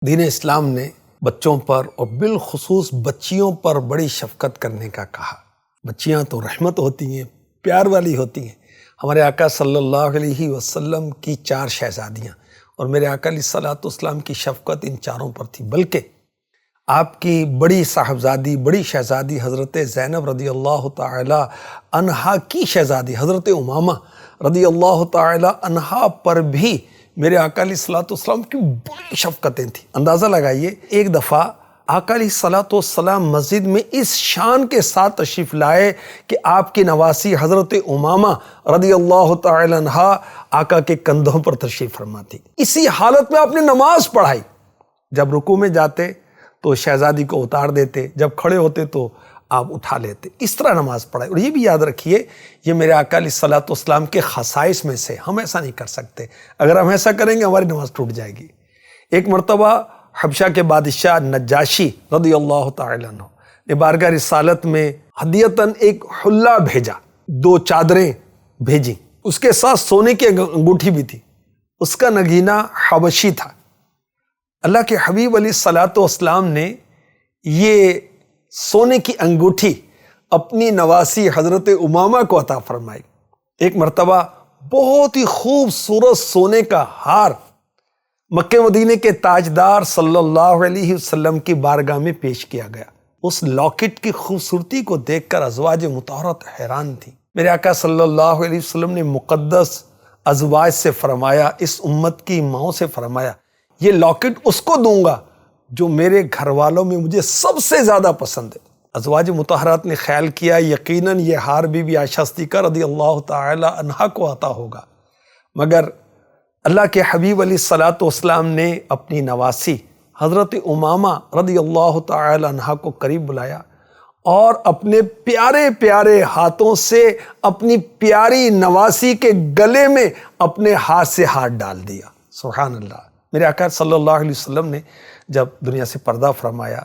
دین اسلام نے بچوں پر اور بالخصوص بچیوں پر بڑی شفقت کرنے کا کہا۔ بچیاں تو رحمت ہوتی ہیں، پیار والی ہوتی ہیں۔ ہمارے آقا صلی اللہ علیہ وسلم کی 4 شہزادیاں اور میرے آقا علیہ الصلوۃ والسلام کی شفقت ان چاروں پر تھی، بلکہ آپ کی بڑی صاحبزادی، بڑی شہزادی حضرت زینب رضی اللہ تعالی عنہا کی شہزادی حضرت امامہ رضی اللہ تعالی عنہا پر بھی میرے آقا علیہ الصلوۃ والسلام کی بڑی شفقتیں تھیں۔ اندازہ لگائیے، ایک دفعہ آقا علیہ الصلوۃ والسلام مسجد میں اس شان کے ساتھ تشریف لائے کہ آپ کی نواسی حضرت امامہ رضی اللہ تعالی عنہا آقا کے کندھوں پر تشریف فرما تھی۔ اسی حالت میں آپ نے نماز پڑھائی۔ جب رکوع میں جاتے تو شہزادی کو اتار دیتے، جب کھڑے ہوتے تو آپ اٹھا لیتے، اس طرح نماز پڑھائی۔ اور یہ بھی یاد رکھیے، یہ میرے آقا علیہ الصلوۃ والسلام کے خصائص میں سے، ہم ایسا نہیں کر سکتے۔ اگر ہم ایسا کریں گے ہماری نماز ٹوٹ جائے گی۔ ایک مرتبہ حبشہ کے بادشاہ نجاشی رضی اللہ تعالی عنہ نے بارگاہ رسالت میں ہدیتاً ایک حلہ بھیجا، 2 چادریں بھیجیں، اس کے ساتھ سونے کی انگوٹھی بھی تھی، اس کا نگینہ حبشی تھا۔ اللہ کے حبیب علیہ الصلوۃ والسلام نے یہ سونے کی انگوٹھی اپنی نواسی حضرت امامہ کو عطا فرمائی۔ ایک مرتبہ بہت ہی خوبصورت سونے کا ہار مکہ مدینے کے تاجدار صلی اللہ علیہ وسلم کی بارگاہ میں پیش کیا گیا۔ اس لاکٹ کی خوبصورتی کو دیکھ کر ازواج مطہرات حیران تھیں۔ میرے آقا صلی اللہ علیہ وسلم نے مقدس ازواج سے فرمایا، اس امت کی ماؤں سے فرمایا، یہ لاکٹ اس کو دوں گا جو میرے گھر والوں میں مجھے سب سے زیادہ پسند ہے۔ ازواج مطہرات نے خیال کیا یقیناً یہ ہار بی بی عائشہ صدیقہ رضی اللہ تعالی عنہا کو عطا ہوگا، مگر اللہ کے حبیب علیہ الصلوۃ والسلام نے اپنی نواسی حضرت امامہ رضی اللہ تعالی عنہا کو قریب بلایا اور اپنے پیارے پیارے ہاتھوں سے اپنی پیاری نواسی کے گلے میں اپنے ہاتھ سے ہاتھ ڈال دیا۔ سبحان اللہ۔ میرے آقا صلی اللہ علیہ وسلم نے جب دنیا سے پردہ فرمایا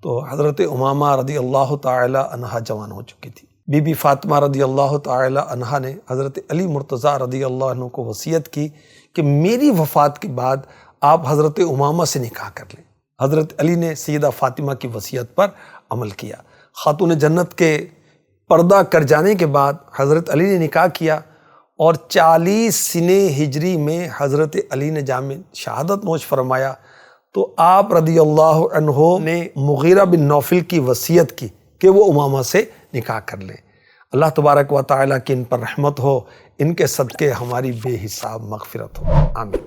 تو حضرت امامہ رضی اللہ تعالی عنہا جوان ہو چکی تھی۔ بی بی فاطمہ رضی اللہ تعالی عنہا نے حضرت علی مرتضیٰ رضی اللہ عنہ کو وصیت کی کہ میری وفات کے بعد آپ حضرت امامہ سے نکاح کر لیں۔ حضرت علی نے سیدہ فاطمہ کی وصیت پر عمل کیا۔ خاتون جنت کے پردہ کر جانے کے بعد حضرت علی نے نکاح کیا اور 40 سنہ ہجری میں حضرت علی نے جامع شہادت نوش فرمایا تو آپ رضی اللہ عنہ نے مغیرہ بن نوفل کی وصیت کی کہ وہ امامہ سے نکاح کر لیں۔ اللہ تبارک و تعالیٰ کی ان پر رحمت ہو، ان کے صدقے ہماری بے حساب مغفرت ہو، آمین۔